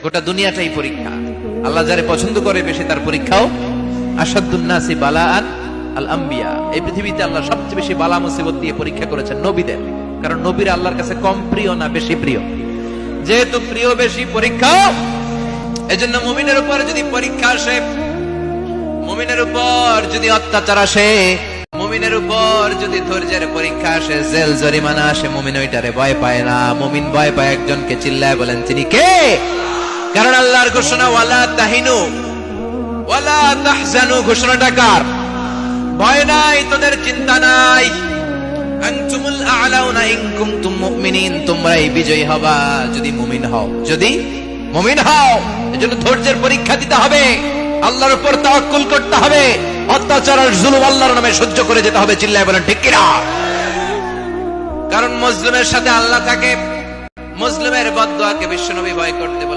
গোটা দুনিয়াটাই পরীক্ষা। আল্লাহ যারে পছন্দ করে বেশি তার পরীক্ষাও। আসাদুন নাসি বালাআন আল আম্বিয়া। এই পৃথিবীতে আল্লাহ সবচেয়ে বেশি বালা মুসিবত দিয়ে পরীক্ষা করেছেন নবীদের, কারণ নবীরা আল্লাহর কাছে কম প্রিয় না বেশি প্রিয়। যেহেতু প্রিয় বেশি পরীক্ষা, এজন্য মুমিনের উপর যদি পরীক্ষা আসে, মুমিনের উপর যদি অত্যাচার আসে, মুমিনের উপর যদি ধৈর্যের পরীক্ষা আসে, জেল জরিমানা আসে, মুমিন ওইটারে ভয় পায় না। মুমিন ভয় পায় একজনকে, চিল্লায় বলেন তিনি কে? কারণ আল্লাহর ঘোষণা ওয়ালা তাহিনু ওয়ালা তাহজানু। ঘোষণাটা কার? ভয় নাই, তোদের চিন্তা নাই। আনতুমুল আ'লাউনা ইন কুনতুম মুমিনিন। তোমরাই বিজয়ী হবা যদি মুমিন হও, যদি মুমিন হও। এজন্য ধৈর্যের পরীক্ষা দিতে হবে, আল্লাহর উপর তাওয়াক্কুল করতে হবে, অত্যাচার আর জুলুম আল্লাহর নামে সহ্য করে যেতে হবে। চিল্লায় বলেন ঠিক কিনা? কারণ মুসলিমের সাথে আল্লাহ থাকে। মুসলিমের বদদুয়াকে বিশ্বনবী ভয় করতে বলে